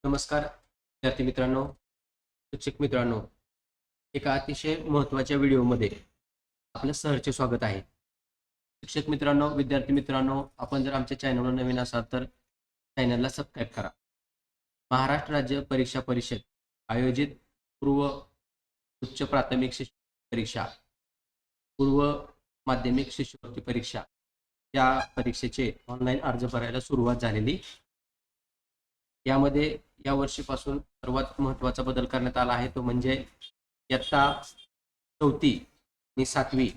नमस्कार विद्यार्थी मित्रांनो, शिक्षक मित्रांनो, एका अतिशय महत्त्वाच्या व्हिडिओमध्ये आपलं सहर्ष स्वागत आहे. शिक्षक मित्रांनो, विद्यार्थी मित्रांनो, आपण जर आमच्या चॅनलवर नवीन असाल तर चॅनलला सबस्क्राईब करा. महाराष्ट्र राज्य परीक्षा परिषद आयोजित पूर्व उच्च प्राथमिक शिष्यवृत्ती परीक्षा, पूर्व माध्यमिक शिष्यवृत्ती परीक्षा या परीक्षेचे ऑनलाईन अर्ज भरायला सुरुवात झालेली. यामध्ये या वर्षीपासून सर्वात महत्त्वाचा बदल करण्यात आला आहे, तो म्हणजे इयत्ता 4थी आणि 7वी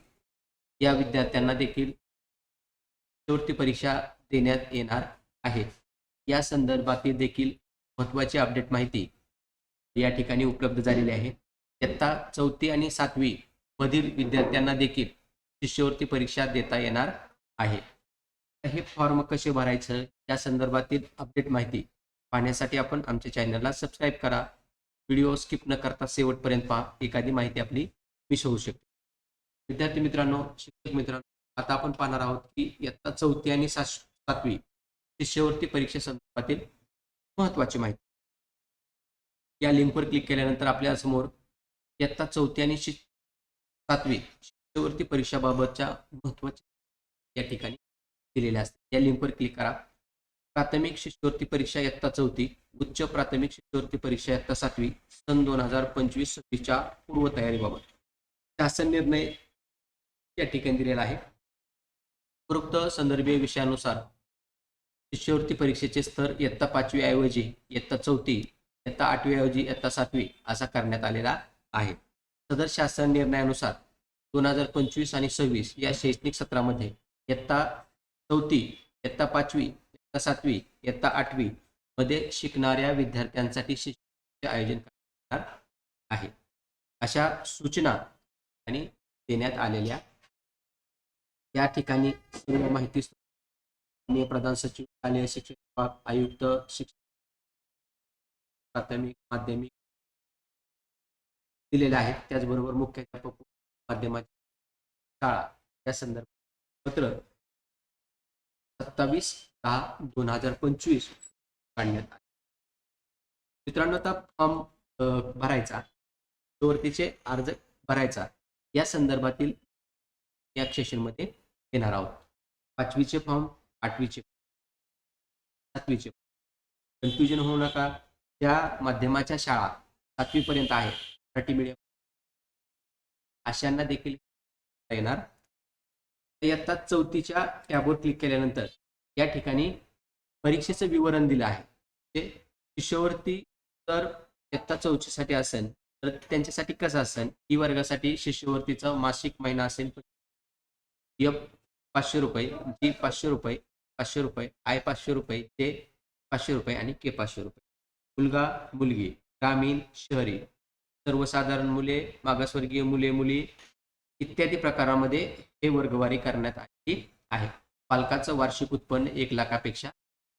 या विद्यार्थ्यांना देखील शिष्यवृत्ती परीक्षा देण्यात येणार आहे. या संदर्भातील देखील महत्त्वाची अपडेट माहिती या ठिकाणी उपलब्ध झालेली आहे. इयत्ता 4थी आणि 7वी मधील विद्यार्थ्यांना देखील शिष्यवृत्ती परीक्षा देता येणार आहे. हे फॉर्म कसे भरायचं या संदर्भातील अपडेट माहिती पाहण्यासाठी आपण आमच्या चॅनलला सबस्क्राईब करा. व्हिडिओ स्किप न करता शेवटपर्यंत पहा, एखादी माहिती आपली मिस होऊ शकते. विद्यार्थी मित्रांनो, शिक्षक मित्रांनो, आता आपण पाहणार आहोत की इयत्ता 4थी आणि 7वी शिष्यवृत्ती परीक्षेसंदर्भातील महत्त्वाची माहिती. या लिंकवर क्लिक केल्यानंतर आपल्यासमोर इयत्ता 4थी आणि 7वी शिष्यवृत्ती परीक्षाबाबतच्या महत्त्वाच्या या ठिकाणी दिलेल्या असतात. या लिंकवर क्लिक करा. प्राथमिक शिष्यवृत्ती परीक्षा इयत्ता 4थी, उच्च प्राथमिक शिष्यवृत्ती परीक्षा इयत्ता 7वी सन 2025-26च्या पूर्वतयारीबाबत शासन निर्णय या ठिकाणी दिलेला आहे. उपरोक्त संदर्भीय विषयानुसार शिष्यवृत्ती परीक्षेचे स्तर इयत्ता 5वी ऐवजी इयत्ता 4थी, इयत्ता 8वी ऐवजी इयत्ता 7वी असा करण्यात आलेला आहे. सदर शासन निर्णयानुसार 2025 आणि 26 या शैक्षणिक सत्रामध्ये इयत्ता 4थी, इयत्ता 5वी, इयत्ता 7वी, इयत्ता 8वी मध्ये शिकणाऱ्या विद्यार्थ्यांसाठी शिक्षणाचे आयोजन करण्यात येणार आहे. अशा सूचना आणि देण्यात आलेल्या या ठिकाणी सर्व माहिती माननीय प्रधान सचिव, शालेय शिक्षण विभाग, आयुक्त शिक्षण प्राथमिक माध्यमिक दिलेल्या आहेत. त्याचबरोबर मुख्याध्यापक माध्यमाची शाळा या संदर्भात पत्र 27/10/2025 काढण्यात आले. मित्रांनो, आता फॉर्म भरायचा, शिष्यवृत्तीचे अर्ज भरायचा या संदर्भातील या सेशनमध्ये येणार आहोत. 5वीचे फॉर्म, 8वीचे, 7वीचे कन्फ्युजन होऊ नका. त्या माध्यमाच्या शाळा 7वी पर्यंत आहे, मराठी मीडियम अशांना देखील येणार. इयत्ता 4थीच्या टॅबवर क्लिक केल्यानंतर या ठिकाणी परीक्षेचं विवरण दिलं आहे. ते शिष्यवृत्ती तर इयत्ता 4थीसाठी असेल तर त्यांच्यासाठी कसं असेल, ई वर्गासाठी शिष्यवृत्तीचा मासिक महिना असेल एफ 500 रुपये, जी 500 रुपये, 500 रुपये, आय 500 रुपये, जे 500 रुपये आणि के 500 रुपये. मुलगा मुलगी, ग्रामीण शहरी, सर्वसाधारण मुले, मागासवर्गीय मुले मुली इत्यादी प्रकारामध्ये हे वर्गवारी करण्यात आली आहे. पालकाचं वार्षिक उत्पन्न 1 लाखापेक्षा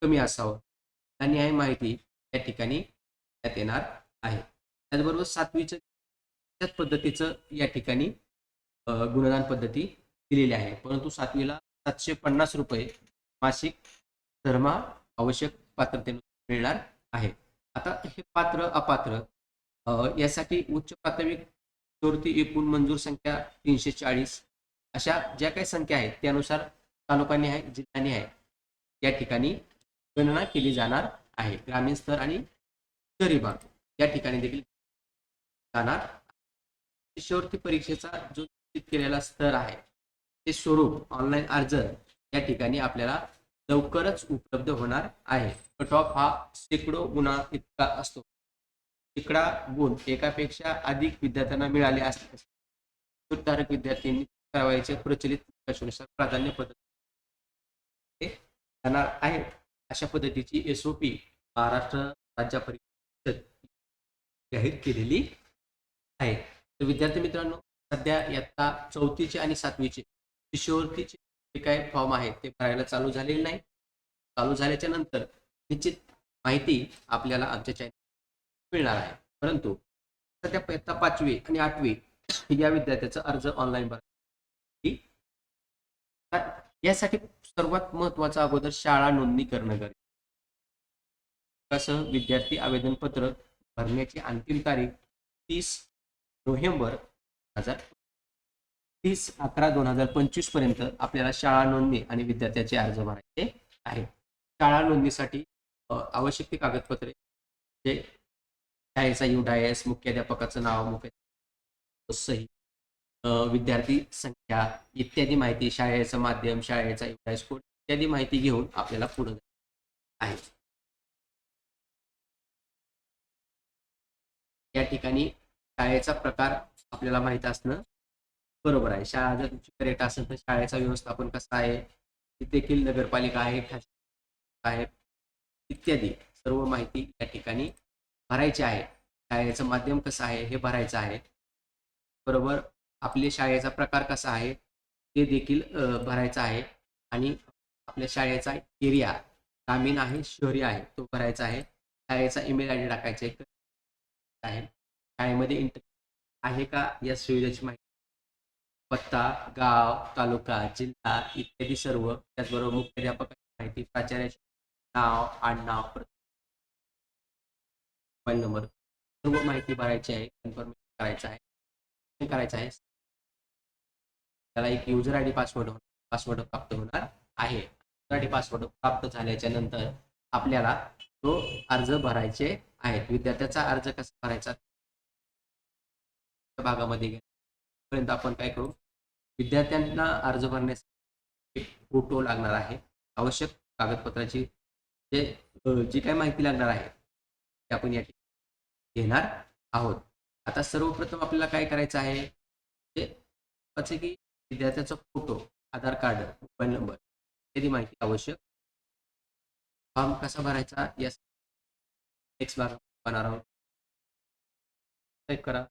कमी असावं आणि ही माहिती या ठिकाणी देण्यात येणार आहे. त्याचबरोबर 7वीचं त्याच पद्धतीचं या ठिकाणी गुणदान पद्धती दिलेली आहे, परंतु 7वीला 750 रुपये मासिक धर्मा आवश्यक पात्रतेनुसार मिळणार आहे. आता हे पात्र अपात्र यासाठी उच्च प्राथमिक शिष्यवृत्ती एकूण मंजूर संख्या 340 अशा ज्या काही संख्या आहेत त्यानुसार तालुकानी आहे, जिल्ह्यानी आहे, या ठिकाणी गणना केली जाणार आहे. ग्रामीण स्तर आणि शहरी भाग या ठिकाणी देखील जाणार. शिष्यवृत्ती परीक्षेचा जो निश्चित केलेला स्तर आहे ते स्वरूप ऑनलाईन अर्ज या ठिकाणी आपल्याला लवकरच उपलब्ध होणार आहे. कट ऑफ हा शेकडो गुणा इतका असतो. शेकडा गुण एकापेक्षा अधिक विद्यार्थ्यांना मिळाले असल्यास धारक विद्यार्थ्यांनी करावयाचे प्रचलित निकषानुसार प्राधान्य पद्धती जाणार आहे. अशा पद्धतीची SOP महाराष्ट्र राज्य परीक्षा जाहीर केलेली आहे. तर विद्यार्थी मित्रांनो, सध्या इयत्ता 4थीचे आणि 7वीचे शिष्यवृत्तीचे जे काही फॉर्म आहेत ते भरायला चालू झालेले नाही. चालू झाल्याच्या नंतर निश्चित माहिती आपल्याला आमच्या चॅनल मिळणार आहे. परंतु सध्या इयत्ता 5वी आणि 8वी या विद्यार्थ्याचा अर्ज ऑनलाईन भरा. यासाठी सर्वात महत्त्वाचं अगोदर शाळा नोंदणी करणं गरजेचं. शुल्कासह विद्यार्थी आवेदनपत्र भरण्याची अंतिम तारीख 30 नोव्हेंबर 30/11/2025 पर्यंत आपल्याला शाळा नोंदणी आणि विद्यार्थ्याचे अर्ज भरायचे आहेत. शाळा नोंदणीसाठी आवश्यक ती कागदपत्रे जे शाळेचा UDIS, मुख्याध्यापकाचं नाव, मुख्याध्यापक सही, विद्यार्थी संख्या इत्यादी माहिती, शाळेचं माध्यम, शाळेचा UDIS कोड इत्यादी माहिती घेऊन आपल्याला पुढे जायचं आहे. या ठिकाणी शाळेचा प्रकार आपल्याला माहित असणं बरोबर आहे. शाळा जर तुमची करेक्ट असेल तर शाळेचा व्यवस्थापन कसा आहे, देखील नगरपालिका आहे, खाजगी आहे इत्यादी सर्व माहिती या ठिकाणी भरायची आहे. शाळेचं माध्यम कसं आहे हे भरायचं आहे. बरोबर, आपल्या शाळेचा प्रकार कसा आहे ते देखील भरायचा आहे आणि आपल्या शाळेचा एरिया ग्रामीण आहे, शहरी आहे तो भरायचा आहे. शाळेचा ईमेल आयडी टाकायचा आहे. शाळेमध्ये आहे का या सुविधेची माहिती, पत्ता, गाव, तालुका, जिल्हा इत्यादी सर्व, त्याचबरोबर मुख्याध्यापकाची माहिती, प्राचार्याचे नाव, आडनाव, मोबाईल नंबर सर्व माहिती भरायची आहे. कन्फर्मेशन करायचं आहे. हे करायचं आहे. त्याला एक युजर आयडी पासवर्ड प्राप्त होणार आहे. युजर आयडी पासवर्ड प्राप्त झाल्याच्या नंतर आपल्याला तो अर्ज भरायचे आहेत. विद्यार्थ्याचा अर्ज कसा भरायचा भागामध्ये पर्यंत आपण काय करू, विद्यार्थ्यांना अर्ज भरण्यासाठी एक फोटो लागणार आहे. आवश्यक कागदपत्राची जी काय माहिती लागणार आहे ते आपण या ठिकाणी घेणार आहोत. आता सर्वप्रथम आपल्याला काय करायचं आहे ते की विद्यार्थ्याचा फोटो, आधार कार्ड, मोबाईल नंबर इत्यादी माहिती आवश्यक. फॉर्म कसा भरायचा या नेक्स्ट भाग बनणार आहोत. टाईप करा